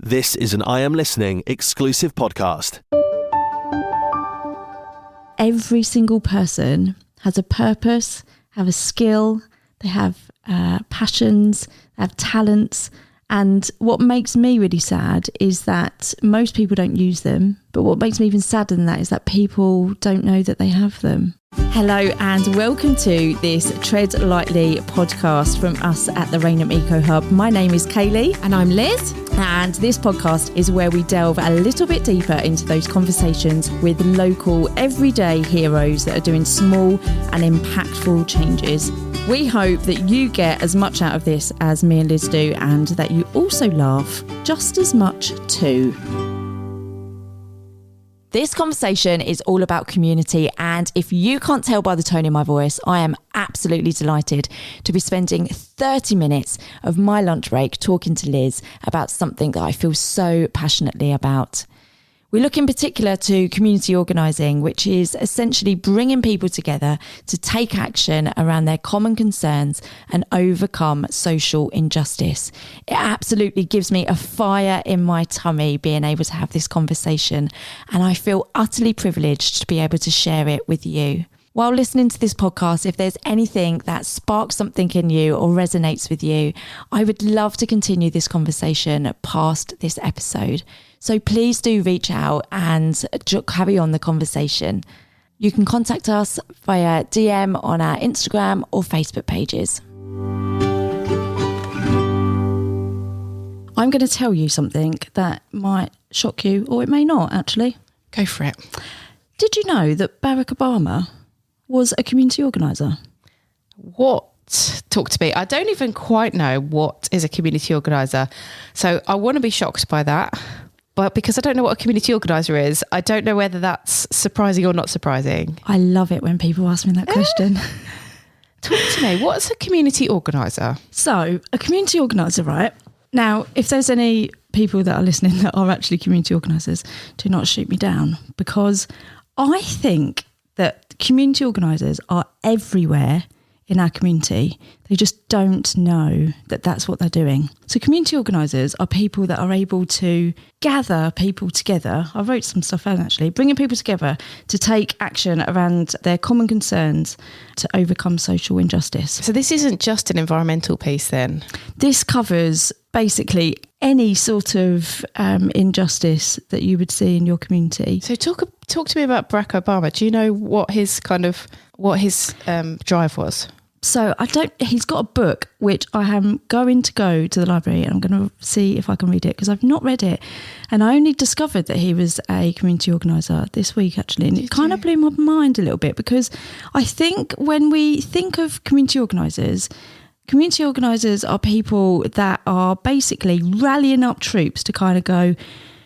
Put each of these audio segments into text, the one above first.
This is an I Am Listening exclusive podcast. Every single person has a purpose, have a skill, they have passions, they have talents. And what makes me really sad is that most people don't use them. But what makes me even sadder than that is that people don't know that they have them. Hello and welcome to this Tread Lightly podcast from us at the Rainham Eco Hub. My name is Kayleigh. And I'm Liz. And this podcast is where we delve a little bit deeper into those conversations with local everyday heroes that are doing small and impactful changes. We hope that you get as much out of this as me and Liz do, and that you also laugh just as much too. This conversation is all about community, and if you can't tell by the tone in my voice, I am absolutely delighted to be spending 30 minutes of my lunch break talking to Liz about something that I feel so passionately about. We look in particular to community organising, which is essentially bringing people together to take action around their common concerns and overcome social injustice. It absolutely gives me a fire in my tummy being able to have this conversation, and I feel utterly privileged to be able to share it with you. While listening to this podcast, if there's anything that sparks something in you or resonates with you, I would love to continue this conversation past this episode. So please do reach out and carry on the conversation. You can contact us via DM on our Instagram or Facebook pages. I'm going to tell you something that might shock you, or it may not actually. Go for it. Did you know that Barack Obama was a community organiser? What? Talk to me. I don't even quite know what is a community organiser. So I want to be shocked by that. But because I don't know what a community organiser is, I don't know whether that's surprising or not surprising. I love it when people ask me that question. Talk to me. What's a community organiser? So a community organiser, right? Now, if there's any people that are listening that are actually community organisers, do not shoot me down, because I think that community organisers are everywhere in our community. They just don't know that that's what they're doing. So community organisers are people that are able to gather people together. I wrote some stuff down actually, bringing people together to take action around their common concerns to overcome social injustice. So this isn't just an environmental piece then? This covers basically any sort of injustice that you would see in your community. So talk to me about Barack Obama. Do you know what his drive was? So he's got a book which I am going to go to the library and I'm going to see if I can read it, because I've not read it. And I only discovered that he was a community organiser this week actually. And it kind of blew my mind a little bit, because I think when we think of community organisers are people that are basically rallying up troops to kind of go,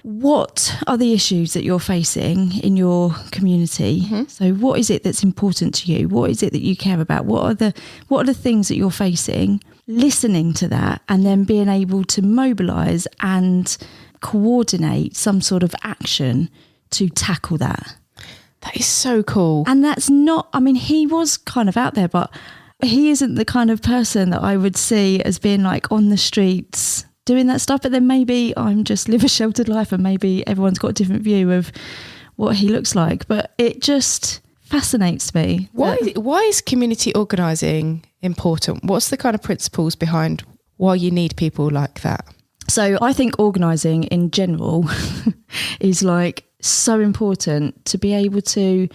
what are the issues that you're facing in your community? Mm-hmm. So what is it that's important to you? What is it that you care about? What are the things that you're facing? Listening to that and then being able to mobilise and coordinate some sort of action to tackle that. That is so cool. And that's not, I mean, he was kind of out there, but he isn't the kind of person that I would see as being like on the streets doing that stuff. But then maybe I'm just live a sheltered life and maybe everyone's got a different view of what he looks like. But it just fascinates me. Why is community organising important? What's the kind of principles behind why you need people like that? So I think organising in general is like so important, to be able to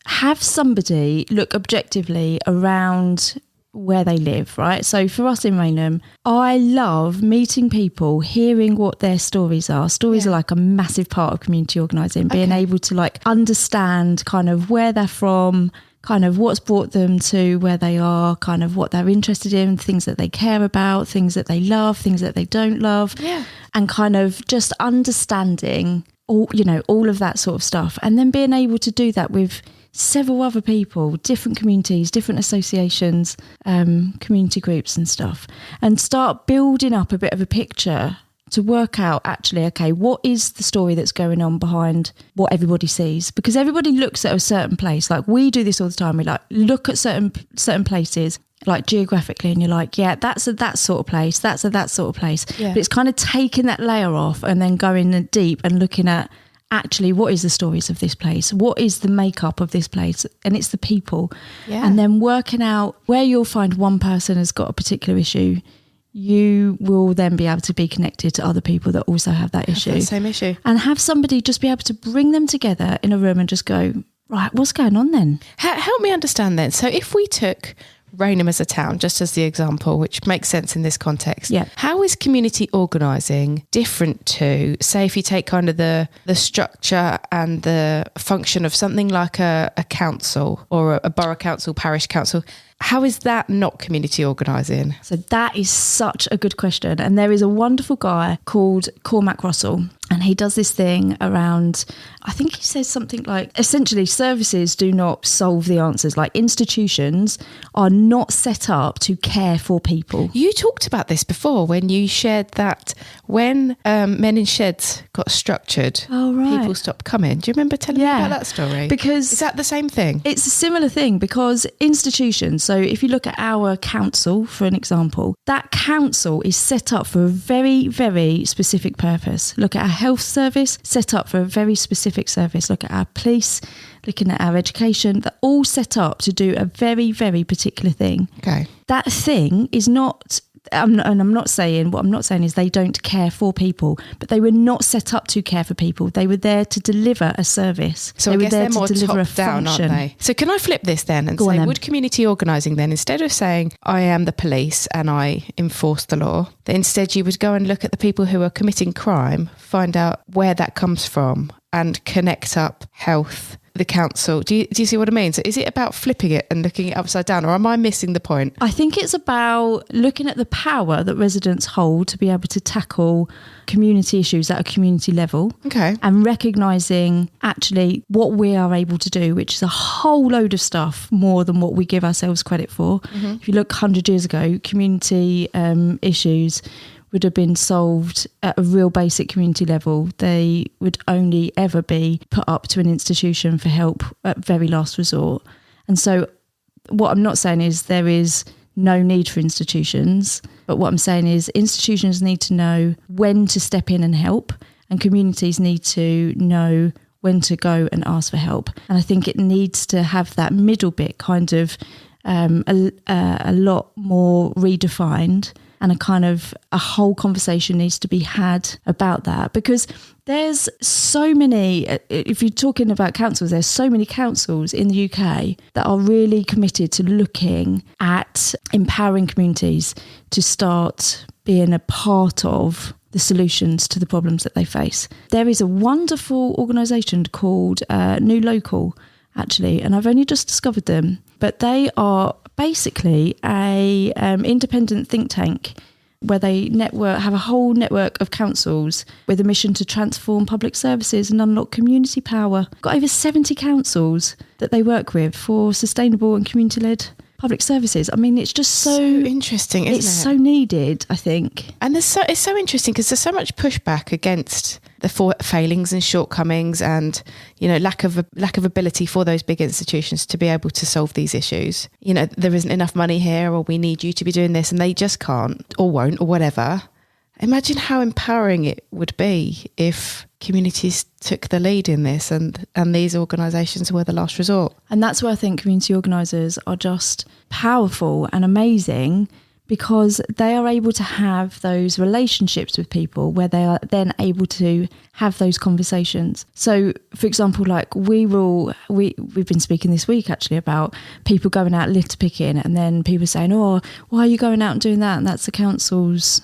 have somebody look objectively around where they live, right? So for us in Rainham, I love meeting people, hearing what their stories are. Stories are like a massive part of community organising, being able to like understand kind of where they're from, kind of what's brought them to where they are, kind of what they're interested in, things that they care about, things that they love, things that they don't love, and kind of just understanding all of that sort of stuff. And then being able to do that with several other people, different communities, different associations, community groups and stuff, and start building up a bit of a picture to work out actually, okay, what is the story that's going on behind what everybody sees? Because everybody looks at a certain place. Like we do this all the time. We like look at certain places like geographically, and you're like, yeah, that's a that sort of place, that's a that sort of place. Yeah. But it's kind of taking that layer off and then going in deep and looking at actually what is the stories of this place, what is the makeup of this place, and it's the people. Yeah. And then working out where you'll find one person has got a particular issue, you will then be able to be connected to other people that also have that issue. That same issue. And have somebody just be able to bring them together in a room and just go, right, what's going on then? Help me understand then. So if we took Rainham as a town, just as the example, which makes sense in this context. Yeah. How is community organising different to, say, if you take kind of the structure and the function of something like a council or a borough council, parish council? How is that not community organising? So that is such a good question. And there is a wonderful guy called Cormac Russell, and he does this thing around, I think he says something like, essentially services do not solve the answers. Like institutions are not set up to care for people. You talked about this before when you shared that when Men in Sheds got structured, Oh, right. people stopped coming. Do you remember telling me about that story? Because is that the same thing? it's a similar thing, because institutions, so if you look at our council, for an example, that council is set up for a very, very specific purpose. Look at our health service, set up for a very specific service. Look at our police, looking at our education. They're all set up to do a very, very particular thing. Okay. That thing is not... I'm not saying is they don't care for people, but they were not set up to care for people. They were there to deliver a service. So they I were guess there they're more to deliver a top down, function. aren't they? So can I flip this then and Go on say, then. would community organising then, instead of saying I am the police and I enforce the law, that instead you would go and look at the people who are committing crime, find out where that comes from, and connect up health, the council. Do you see what I mean? So is it about flipping it and looking it upside down, or am I missing the point? I think it's about looking at the power that residents hold to be able to tackle community issues at a community level. Okay. And recognising actually what we are able to do, which is a whole load of stuff more than what we give ourselves credit for. Mm-hmm. If you look 100 years ago, community issues would have been solved at a real basic community level. They would only ever be put up to an institution for help at very last resort. And so what I'm not saying is there is no need for institutions, but what I'm saying is institutions need to know when to step in and help, and communities need to know when to go and ask for help. And I think it needs to have that middle bit kind of a lot more redefined, and a whole conversation needs to be had about that, because there's so many, if you're talking about councils, there's so many councils in the UK that are really committed to looking at empowering communities to start being a part of the solutions to the problems that they face. There is a wonderful organisation called New Local, actually, and I've only just discovered them, but they are basically a independent think tank where they have a whole network of councils with a mission to transform public services and unlock community power. Got over 70 councils that they work with for sustainable and community-led public services. I mean, it's just so interesting, isn't it? It's so needed, I think. And it's so interesting because there's so much pushback against the failings and shortcomings, and lack of ability for those big institutions to be able to solve these issues. There isn't enough money here, or we need you to be doing this, and they just can't or won't or whatever. Imagine how empowering it would be if communities took the lead in this, and these organisations were the last resort. And that's where I think community organisers are just powerful and amazing, because they are able to have those relationships with people where they are then able to have those conversations. So, for example, like we've been speaking this week actually about people going out litter picking, and then people saying, "Oh, why are you going out and doing that? And that's the council's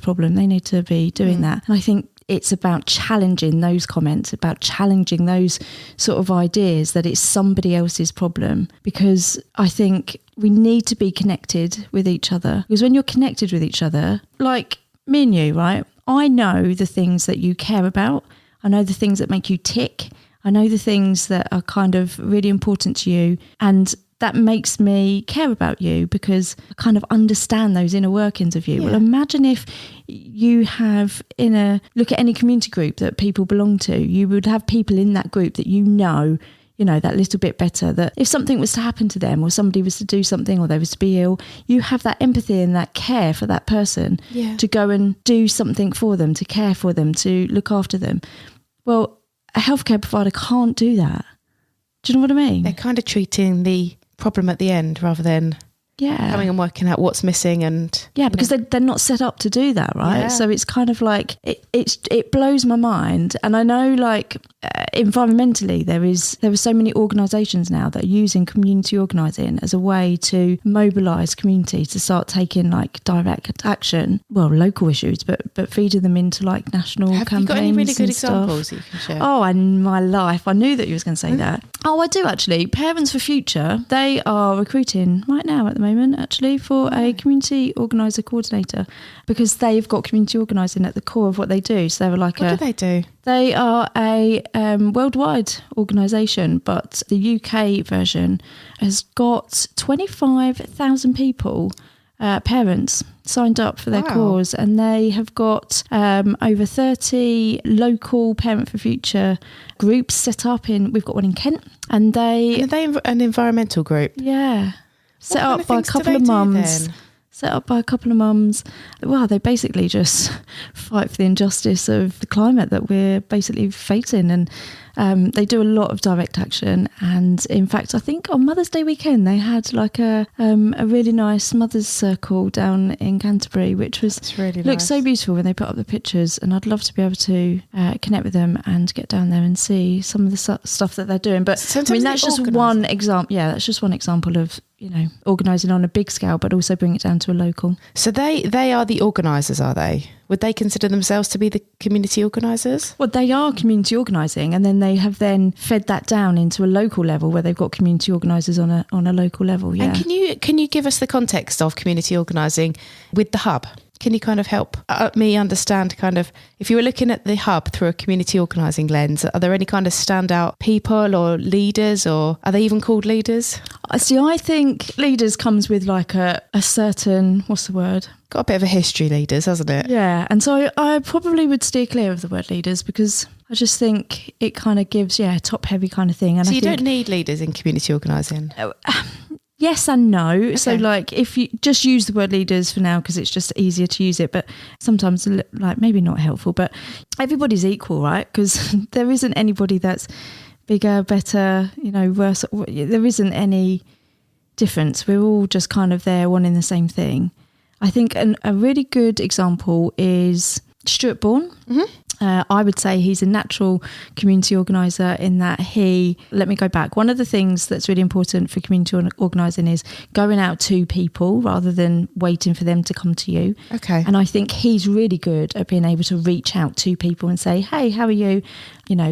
problem. They need to be doing that." And I think it's about challenging those comments, about challenging those sort of ideas that it's somebody else's problem, because I think we need to be connected with each other. Because when you're connected with each other, like me and you, right? I know the things that you care about. I know the things that make you tick. I know the things that are kind of really important to you. And that makes me care about you because I kind of understand those inner workings of you. Yeah. Well, imagine if you have look at any community group that people belong to, you would have people in that group that that little bit better, that if something was to happen to them or somebody was to do something or they was to be ill, you have that empathy and that care for that person to go and do something for them, to care for them, to look after them. Well, a healthcare provider can't do that. Do you know what I mean? They're kind of treating the problem at the end rather than coming and working out what's missing. And because they're not set up to do that, right? So it's kind of like it blows my mind. And I know, like, environmentally there are so many organisations now that are using community organising as a way to mobilise community to start taking like direct action, well, local issues, but feeding them into like national campaigns. Have you got any really good examples that you can share? Oh, and my life, I knew that you was going to say that. Oh, I do actually. Parents for Future, they are recruiting right now at the moment actually for a community organiser coordinator, because they've got community organising at the core of what they do. So they were like, what do they do? They are a worldwide organisation, but the UK version has got 25,000 people, parents, signed up for their cause, and they have got over 30 local Parent for Future groups set up we've got one in Kent, and are they an environmental group? Set up by a couple of mums. Well, they basically just fight for the injustice of the climate that we're basically facing, and they do a lot of direct action. And in fact, I think on Mother's Day weekend they had like a really nice Mother's Circle down in Canterbury, which was looked so beautiful when they put up the pictures. And I'd love to be able to connect with them and get down there and see some of the stuff that they're doing. But sometimes, I mean, that's just one example. Yeah, that's just one example of organising on a big scale, but also bring it down to a local. So they are the organisers, are they? Would they consider themselves to be the community organisers? Well, they are community organising, and then they have then fed that down into a local level where they've got community organisers on a local level. Yeah. And can you give us the context of community organising with the hub? Can you kind of help me understand kind of, if you were looking at the hub through a community organising lens, are there any kind of standout people or leaders, or are they even called leaders? See, I think leaders comes with like a certain, what's the word? Got a bit of a history, leaders, hasn't it? Yeah, and so I probably would steer clear of the word leaders, because I just think it kind of gives, top heavy kind of thing. And so you don't need leaders in community organising? Yes and no. Okay. So like if you just use the word leaders for now because it's just easier to use it, but sometimes like maybe not helpful, but everybody's equal, right? Because there isn't anybody that's bigger, better, worse. There isn't any difference. We're all just kind of there wanting the same thing. I think a really good example is Stuart Bourne. Mm-hmm. I would say he's a natural community organiser in that let me go back. One of the things that's really important for community organising is going out to people rather than waiting for them to come to you. Okay. And I think he's really good at being able to reach out to people and say, hey, how are you?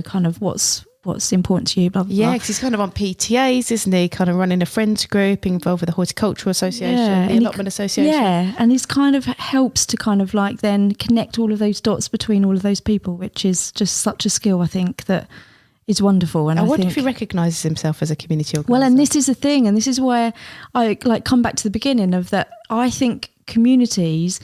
Kind of what's important to you, blah, blah, blah. Because he's kind of on PTAs, isn't he? Kind of running a friends group, involved with the Horticultural Association, the Allotment Association. Yeah, and he's kind of helps to kind of like then connect all of those dots between all of those people, which is just such a skill, I think, that is wonderful. And I wonder think if he recognises himself as a community organiser. Well, and this is the thing, and this is where I like come back to the beginning of that. I think communities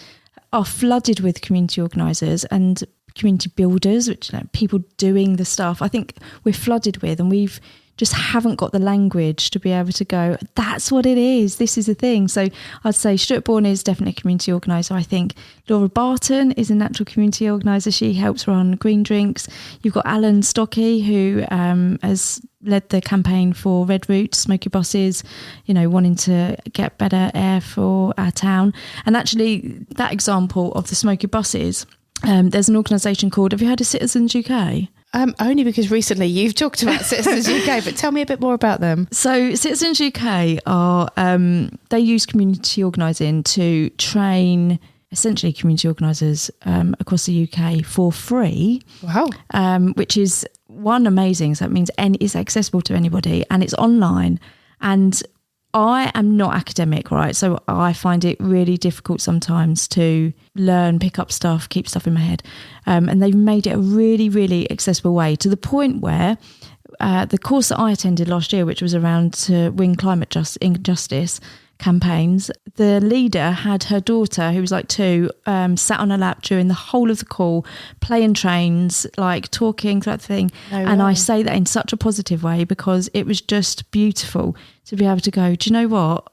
are flooded with community organisers and community builders, which people doing the stuff I think we're flooded with, and we've just haven't got the language to be able to go, that's what it is, this is the thing. So I'd say Stuart Bourne is definitely a community organiser. I think Laura Barton is a natural community organiser. She helps run Green Drinks. You've got Alan Stockey, who has led the campaign for Red Route, Smoky Buses, wanting to get better air for our town. And actually that example of the Smoky Buses, there's an organisation called, have you heard of Citizens UK? Only because recently you've talked about Citizens UK, but tell me a bit more about them. So Citizens UK are, they use community organising to train essentially community organisers across the UK for free. Wow. Which is amazing. So that means it's accessible to anybody and it's online. And I am not academic, right? So I find it really difficult sometimes to learn, pick up stuff, keep stuff in my head. And they've made it a really, really accessible way, to the point where the course that I attended last year, which was around to win climate injustice, campaigns, the leader had her daughter, who was like 2, sat on her lap during the whole of the call, playing trains, like talking throughout the thing. And I say that in such a positive way because it was just beautiful to be able to go, do you know what?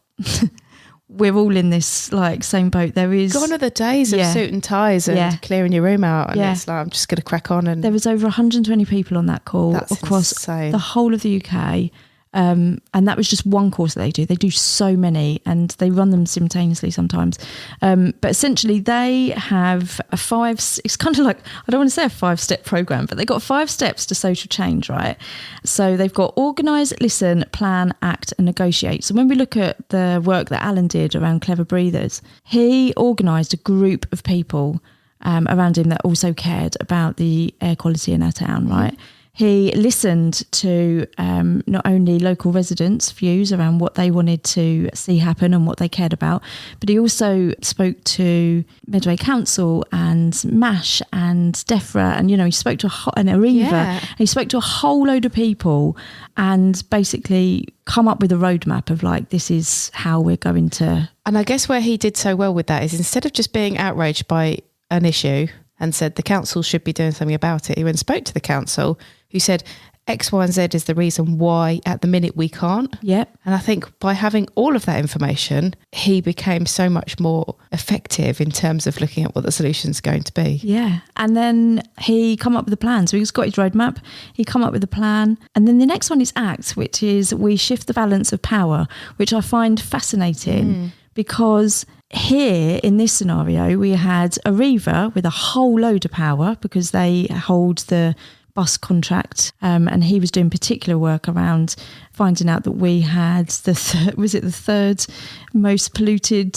We're all in this like same boat. There is gone are the days of suit and ties and clearing your room out, and it's like, I'm just going to crack on. And there was over 120 people on that call across insane. The whole of the UK. And that was just one course that they do. They do so many, and they run them simultaneously sometimes. But essentially they have it's kind of like, I don't want to say a 5-step program, but they've got 5 steps to social change, right? So they've got organise, listen, plan, act and negotiate. So when we look at the work that Alan did around Clever Breathers, he organised a group of people around him that also cared about the air quality in our town, right? He listened to not only local residents' views around what they wanted to see happen and what they cared about, but he also spoke to Medway Council and MASH and DEFRA, and he spoke to an Arriva, and he spoke to a whole load of people, and basically come up with a roadmap of like, this is how we're going to. And I guess where he did so well with that is, instead of just being outraged by an issue and said the council should be doing something about it, he went and spoke to the council, who said X, Y and Z is the reason why at the minute we can't. Yep. And I think by having all of that information, he became so much more effective in terms of looking at what the solution's going to be. Yeah. And then he come up with a plan. So he's got his roadmap, he come up with a plan. And then the next one is act, which is we shift the balance of power, which I find fascinating because here in this scenario, we had Arriva with a whole load of power because they hold the bus contract, and he was doing particular work around finding out that we had the third most polluted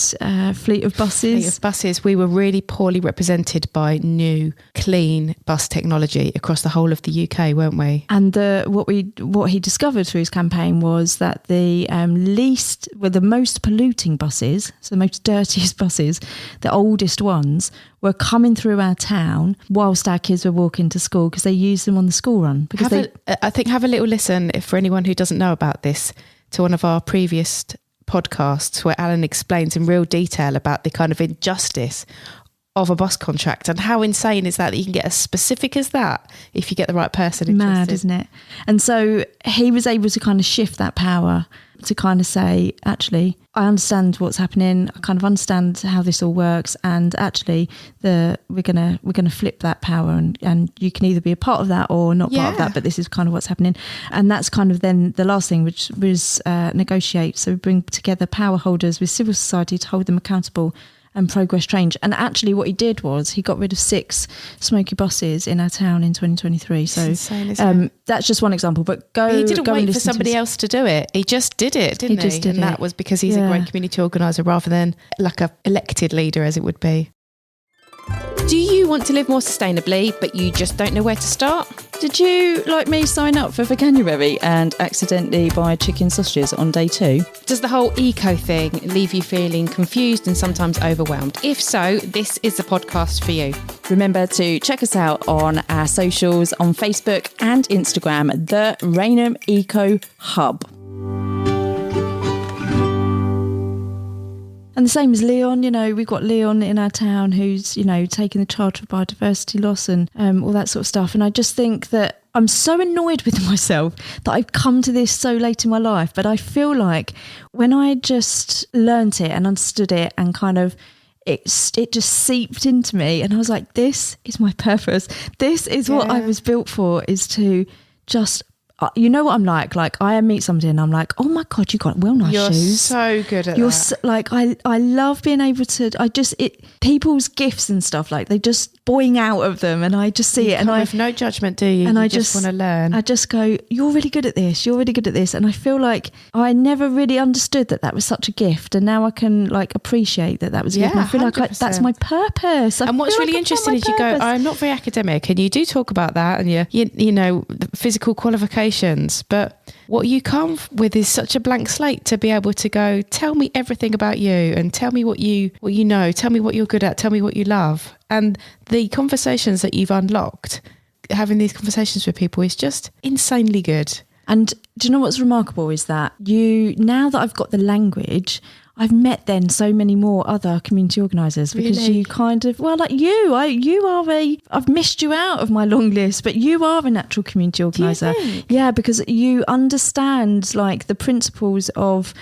fleet of buses. We were really poorly represented by new clean bus technology across the whole of the UK, weren't we? And what he discovered through his campaign was that the most polluting buses, so the most dirtiest buses, the oldest ones, were coming through our town whilst our kids were walking to school because they used them on the school run. I think have a little listen, if for anyone who doesn't know about this, to one of our previous podcasts where Alan explains in real detail about the kind of injustice of a bus contract and how insane is that you can get as specific as that if you get the right person interested. Mad, isn't it? And so he was able to kind of shift that power to kind of say, actually, I understand what's happening. I kind of understand how this all works, and actually, we're gonna flip that power, and you can either be a part of that or not part of that. But this is kind of what's happening, and that's kind of then the last thing, which was negotiate. So we bring together power holders with civil society to hold them accountable and progress change. And actually what he did was he got rid of 6 smoky buses in our town in 2023. So insane, that's just one example, but he didn't wait for somebody else to do it. He just did it, didn't he? And that was because he's a great community organiser rather than like a elected leader as it would be. Do you want to live more sustainably, but you just don't know where to start? Did you, like me, sign up for Veganuary and accidentally buy chicken sausages on day 2? Does the whole eco thing leave you feeling confused and sometimes overwhelmed? If so, this is the podcast for you. Remember to check us out on our socials on Facebook and Instagram, the Rainham Eco Hub. And the same as Leon, we've got Leon in our town who's, taking the charge for biodiversity loss and all that sort of stuff. And I just think that I'm so annoyed with myself that I've come to this so late in my life. But I feel like when I just learnt it and understood it and kind of it just seeped into me, and I was like, this is my purpose. This is what I was built for, is to just... you know what I'm like I meet somebody and I'm like, oh my God, you got nice shoes. You're so good at that. I love being able to, people's gifts and stuff, like they just boing out of them, and I just see it. And with no judgment, do you? And I just want to learn. I just go, you're really good at this. You're really good at this. And I feel like I never really understood that was such a gift. And now I can appreciate that was a gift. And I feel 100%. Like that's my purpose. And what's really interesting is you go, I'm not very academic, and you do talk about that and you know, the physical qualifications, but what you come with is such a blank slate to be able to go, tell me everything about you and tell me what you know, tell me what you're good at, tell me what you love. And the conversations that you've unlocked, having these conversations with people, is just insanely good. And do you know what's remarkable is that now that I've got the language, I've met then so many more other community organisers because Really? you kind of, well, like I've missed you out of my long list, but you are a natural community organiser. Yeah, because you understand like the principles of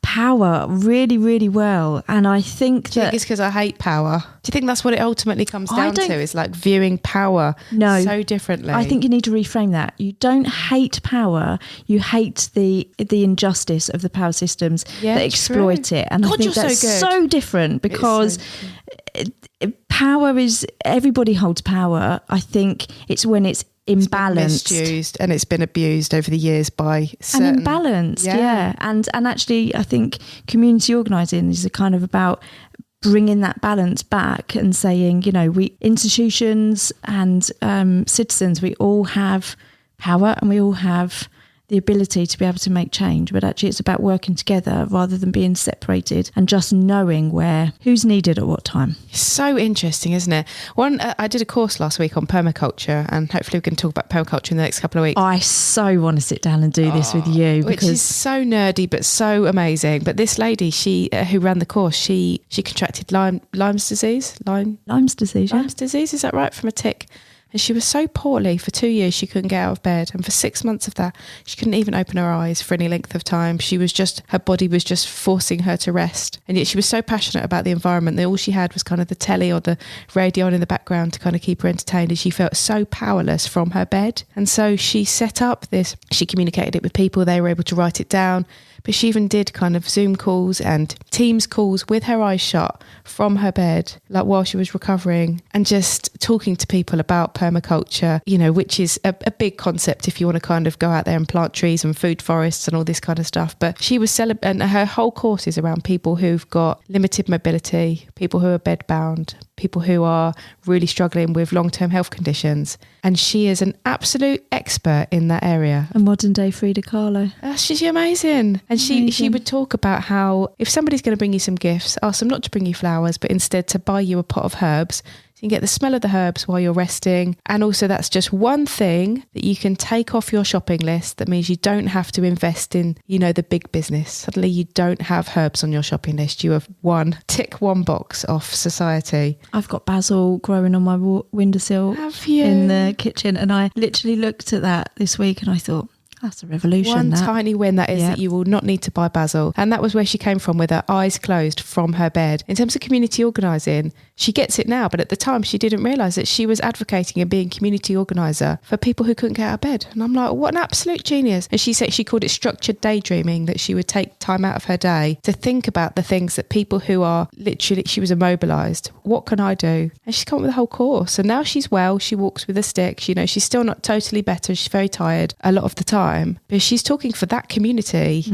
power really, really well. And I think Do you think it's because I hate power? Do you think that's what it ultimately comes down to? Is like viewing power so differently? I think you need to reframe that. You don't hate power. You hate the injustice of the power systems that exploit it. And God, I think you're that's so different because power is, everybody holds power. I think it's when it's imbalanced, misused, and it's been abused over the years by certain... and imbalanced. Yeah. And actually, I think community organising is a kind of about bringing that balance back and saying, you know, we institutions and citizens, we all have power and we all have the ability to be able to make change, but actually it's about working together rather than being separated and just knowing who's needed at what time. It's so interesting, isn't it? I did a course last week on permaculture, and hopefully we can talk about permaculture in the next couple of weeks. I so want to sit down and do this with you, which is so nerdy but so amazing. But this lady, she who ran the course, she contracted Lyme's disease. Lyme's disease, Lyme's disease, is that right? From a tick. And she was so poorly for 2 years she couldn't get out of bed, and for 6 months of that she couldn't even open her eyes for any length of time. Her body was just forcing her to rest, and yet she was so passionate about the environment that all she had was kind of the telly or the radio on in the background to kind of keep her entertained, and she felt so powerless from her bed. And so she set up this, she communicated it with people, they were able to write it down, but she even did kind of Zoom calls and Teams calls with her eyes shut from her bed, like while she was recovering, and just talking to people about permaculture, you know, which is a big concept if you want to kind of go out there and plant trees and food forests and all this kind of stuff. But she was and her whole course is around people who've got limited mobility, people who are bedbound, people who are really struggling with long-term health conditions. And she is an absolute expert in that area. A modern day Frida Kahlo. She's amazing. And she would talk about how if somebody's going to bring you some gifts, ask them not to bring you flowers, but instead to buy you a pot of herbs. So you can get the smell of the herbs while you're resting. And also that's just one thing that you can take off your shopping list. That means you don't have to invest in, you know, the big business. Suddenly you don't have herbs on your shopping list. You have tick one box off society. I've got basil growing on my windowsill in the kitchen. And I literally looked at that this week and I thought, that's a revolution. One tiny win that is, that you will not need to buy basil. And that was where she came from, with her eyes closed from her bed. In terms of community organising, she gets it now, but at the time she didn't realise that she was advocating and being community organiser for people who couldn't get out of bed. And I'm like, what an absolute genius. And she said she called it structured daydreaming, that she would take time out of her day to think about the things that people who are literally, she was immobilised. What can I do? And she's come up with a whole course. And now she's well, she walks with a stick. You know, she's still not totally better. She's very tired a lot of the time. But she's talking for that community,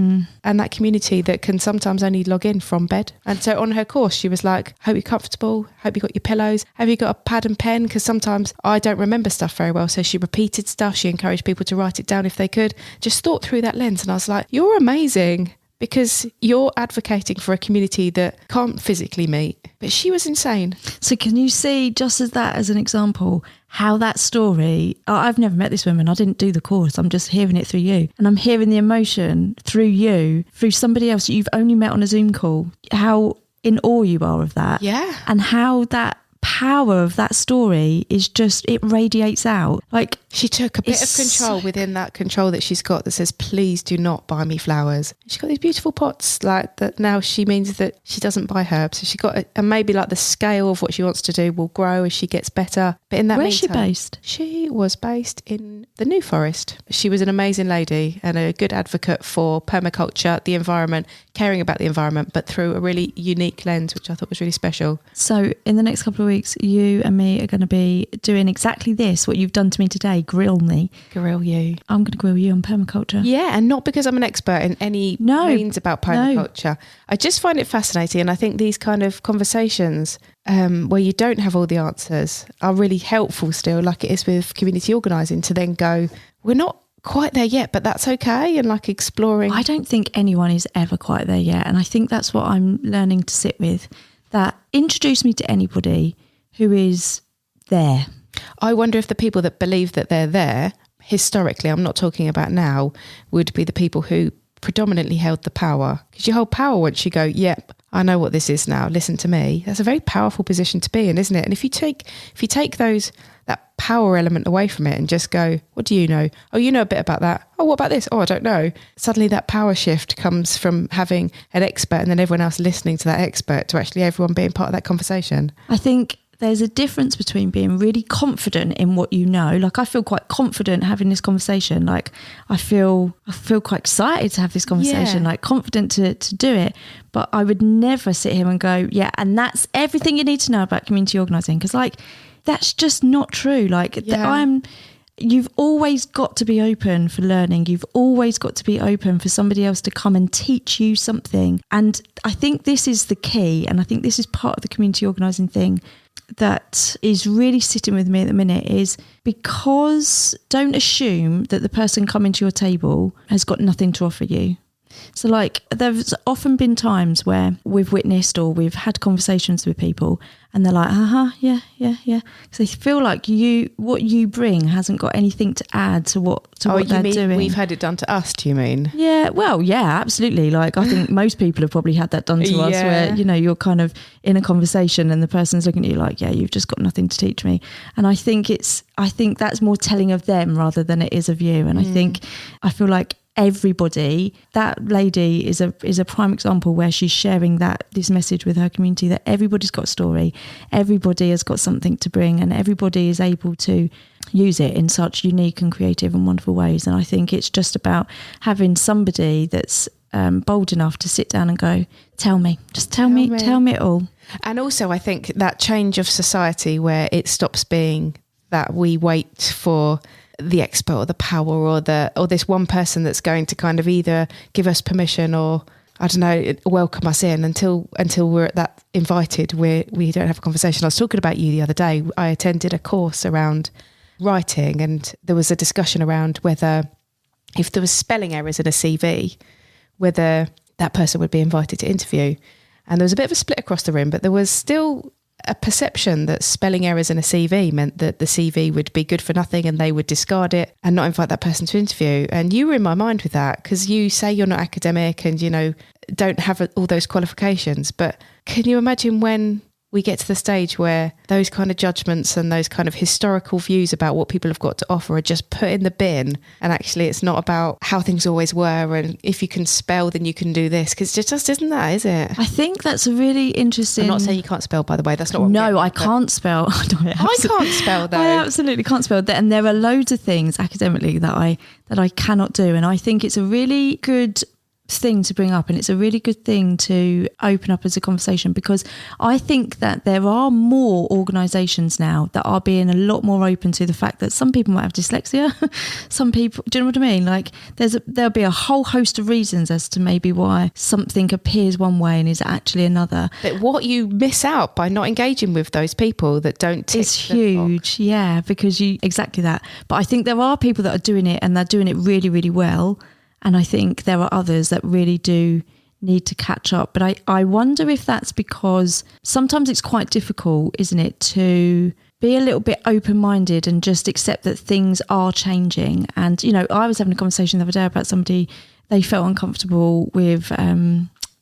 and that community that can sometimes only log in from bed. And so on her course, she was like, hope you're comfortable, hope you got your pillows, have you got a pad and pen? Because sometimes I don't remember stuff very well. So she repeated stuff. She encouraged people to write it down if they could. Just thought through that lens. And I was like, you're amazing, because you're advocating for a community that can't physically meet. But she was insane. So can you see, just as that as an example, how that story, I've never met this woman, I didn't do the course, I'm just hearing it through you. And I'm hearing the emotion through you, through somebody else that you've only met on a Zoom call, how in awe you are of that. Yeah. And how that power of that story is just, it radiates out. Like, she took a bit of control within that control that she's got that says, please do not buy me flowers. She's got these beautiful pots like that. Now she means that she doesn't buy herbs. So she got and maybe like the scale of what she wants to do will grow as she gets better. But in that where's meantime, she based? She was based in the New Forest. She was an amazing lady and a good advocate for permaculture, the environment, caring about the environment, but through a really unique lens, which I thought was really special. So in the next couple of weeks, you and me are going to be doing exactly this, what you've done to me today. Grill me. Grill you. I'm going to grill you on permaculture. Yeah, and not because I'm an expert in any means about permaculture. No. I just find it fascinating, and I think these kind of conversations where you don't have all the answers are really helpful still, like it is with community organising, to then go, we're not quite there yet, but that's okay, and like exploring. I don't think anyone is ever quite there yet, and I think that's what I'm learning to sit with. That introduce me to anybody who is there. I wonder if the people that believe that they're there, historically, I'm not talking about now, would be the people who predominantly held the power. Because you hold power once you go, yep, I know what this is now, listen to me. That's a very powerful position to be in, isn't it? And if you take that power element away from it and just go, what do you know? Oh, you know a bit about that. Oh, what about this? Oh, I don't know. Suddenly that power shift comes from having an expert and then everyone else listening to that expert to actually everyone being part of that conversation. I think there's a difference between being really confident in what you know. Like, I feel quite confident having this conversation. Like, I feel quite excited to have this conversation, like confident to do it. But I would never sit here and go, yeah, and that's everything you need to know about community organising. Because, like, that's just not true. Like, you've always got to be open for learning. You've always got to be open for somebody else to come and teach you something. And I think this is the key. And I think this is part of the community organising thing that is really sitting with me at the minute, is because don't assume that the person coming to your table has got nothing to offer you. So, like, there's often been times where we've witnessed or we've had conversations with people and they're like, yeah. Because they feel like what you bring hasn't got anything to add to what they're doing. We've had it done to us, do you mean? Yeah, well, yeah, absolutely. Like, I think most people have probably had that done to us where, you know, you're kind of in a conversation and the person's looking at you like, yeah, you've just got nothing to teach me. And I think that's more telling of them rather than it is of you. And I feel like everybody, that lady is a prime example where she's sharing this message with her community, that everybody's got a story, everybody has got something to bring, and everybody is able to use it in such unique and creative and wonderful ways. And I think it's just about having somebody that's bold enough to sit down and go, tell me it all. And also, I think that change of society where it stops being that we wait for the expert or the power or this one person that's going to kind of either give us permission or, I don't know, welcome us in until we're at that invited where we don't have a conversation. I was talking about you the other day. I attended a course around writing and there was a discussion around whether if there was spelling errors in a CV, whether that person would be invited to interview. And there was a bit of a split across the room, but there was still a perception that spelling errors in a CV meant that the CV would be good for nothing and they would discard it and not invite that person to interview. And you were in my mind with that because you say you're not academic and, you know, don't have all those qualifications. But can you imagine when we get to the stage where those kind of judgments and those kind of historical views about what people have got to offer are just put in the bin, and actually it's not about how things always were and if you can spell then you can do this, because it just isn't that, is it? I think that's a really interesting... I'm not saying you can't spell, by the way, that's not what No, I can't spell. I can't spell though. I absolutely can't spell, and there are loads of things academically that I cannot do, and I think it's a really good thing to bring up, and it's a really good thing to open up as a conversation, because I think that there are more organisations now that are being a lot more open to the fact that some people might have dyslexia. Some people, do you know what I mean? Like there'll be a whole host of reasons as to maybe why something appears one way and is actually another. But what you miss out by not engaging with those people that don't tick it's huge, yeah, because exactly that. But I think there are people that are doing it and they're doing it really, really well. And I think there are others that really do need to catch up. But I wonder if that's because sometimes it's quite difficult, isn't it, to be a little bit open-minded and just accept that things are changing. And, you know, I was having a conversation the other day about somebody, they felt uncomfortable with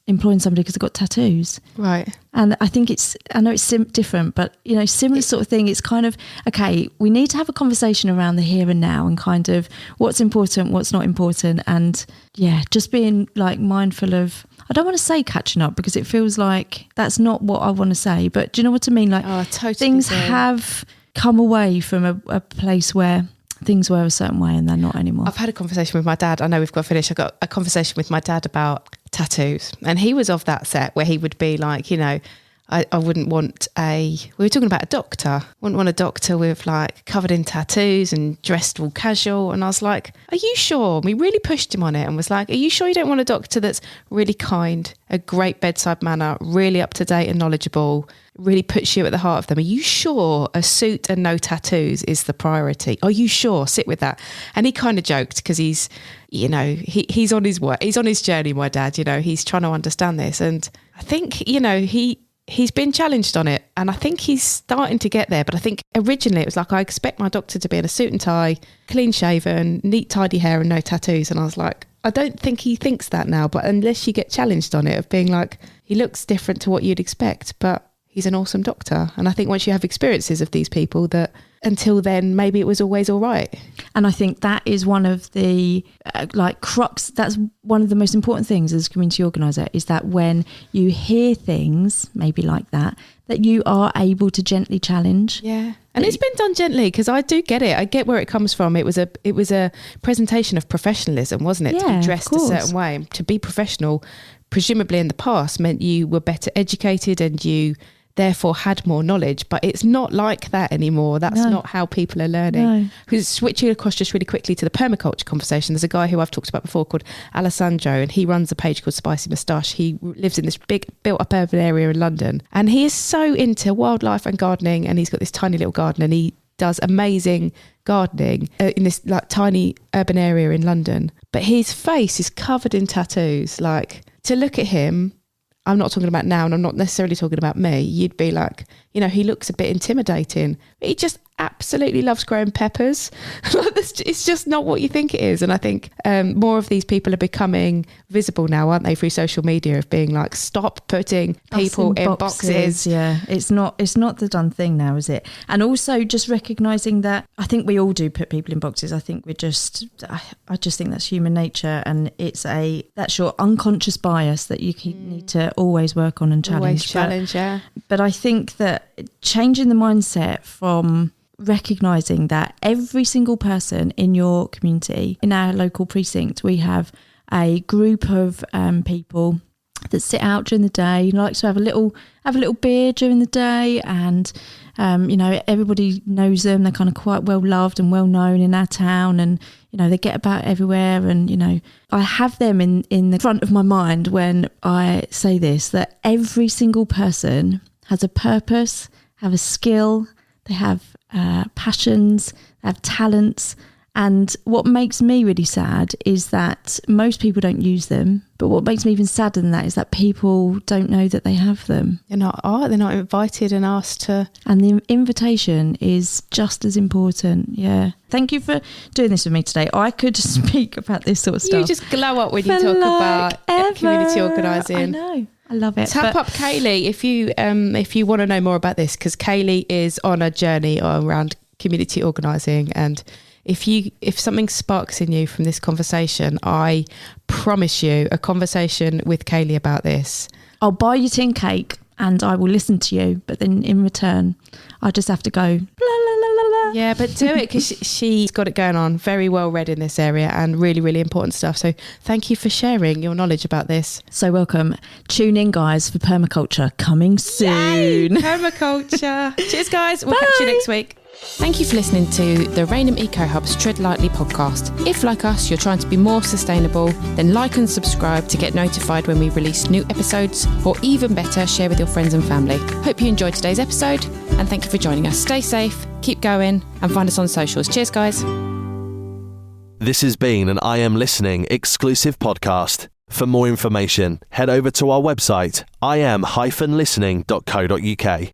employing somebody because they've got tattoos. Right. And I think I know it's different, but, you know, similar sort of thing. It's kind of, okay, we need to have a conversation around the here and now and kind of what's important, what's not important. And yeah, just being like mindful of, I don't want to say catching up because it feels like that's not what I want to say, but do you know what I mean? Like totally things have come away from a place where things were a certain way and they're not anymore. I've had a conversation with my dad. I know we've got to finish. I got a conversation with my dad about tattoos, and he was of that set where he would be like, you know, I wouldn't want we were talking about a doctor. Wouldn't want a doctor with like covered in tattoos and dressed all casual. And I was like, are you sure? We really pushed him on it and was like, are you sure you don't want a doctor that's really kind, a great bedside manner, really up to date and knowledgeable, really puts you at the heart of them? Are you sure a suit and no tattoos is the priority? Are you sure? Sit with that. And he kind of joked because he's, you know, he's on his work. He's on his journey, my dad, you know, he's trying to understand this. And I think, you know, he's been challenged on it, and I think he's starting to get there. But I think originally it was like, I expect my doctor to be in a suit and tie, clean shaven, neat tidy hair and no tattoos. And I was like, I don't think he thinks that now, but unless you get challenged on it, of being like, he looks different to what you'd expect, but he's an awesome doctor. And I think once you have experiences of these people, that until then, maybe it was always all right. And I think that is one of the crux. That's one of the most important things as a community organiser, is that when you hear things maybe like that you are able to gently challenge. Yeah. And it's been done gently, because I do get it. I get where it comes from. It was a presentation of professionalism, wasn't it? Yeah, to be dressed a certain way. To be professional, presumably in the past, meant you were better educated and you therefore had more knowledge, but it's not like that anymore. That's not how people are learning. Who's switching across just really quickly to the permaculture conversation. There's a guy who I've talked about before called Alessandro, and he runs a page called Spicy Moustache. He lives in this big built up urban area in London, and he is so into wildlife and gardening, and he's got this tiny little garden, and he does amazing gardening in this like tiny urban area in London, but his face is covered in tattoos. Like, to look at him, I'm not talking about now, and I'm not necessarily talking about me, you'd be like, he looks a bit intimidating. He just absolutely loves growing peppers. It's just not what you think it is. And I think more of these people are becoming visible now, aren't they, through social media, of being like, stop putting people in boxes. Yeah, it's not the done thing now, is it? And also just recognising that I think we all do put people in boxes. I think I just think that's human nature, and that's your unconscious bias that you need to always work on and challenge. But I think that changing the mindset from recognising that every single person in your community, in our local precinct, we have a group of people that sit out during the day, like to have a little beer during the day, and everybody knows them. They're kind of quite well loved and well known in our town, and they get about everywhere, and I have them in the front of my mind when I say this, that every single person has a purpose, have a skill, they have passions, they have talents. And what makes me really sad is that most people don't use them. But what makes me even sadder than that is that people don't know that they have them. They're not invited and asked to. And the invitation is just as important. Yeah. Thank you for doing this with me today. I could speak about this sort of stuff. You just glow up when you talk about community organising. I know. I love it. Tap up Kayleigh if you want to know more about this, because Kayleigh is on a journey around community organising, and if something sparks in you from this conversation, I promise you a conversation with Kayleigh about this. I'll buy you tin cake and I will listen to you, but then in return, I just have to go, la, la, la, la, la. Yeah, but do it, because she's got it going on, very well read in this area, and really, really important stuff. So thank you for sharing your knowledge about this. So welcome. Tune in, guys, for permaculture coming soon. Yay, permaculture. Cheers, guys. We'll catch you next week. Thank you for listening to the Rainham Eco Hub's Tread Lightly podcast. If, like us, you're trying to be more sustainable, then like and subscribe to get notified when we release new episodes, or even better, share with your friends and family. Hope you enjoyed today's episode, and thank you for joining us. Stay safe, keep going, and find us on socials. Cheers, guys. This has been an I Am Listening exclusive podcast. For more information, head over to our website, iam-listening.co.uk.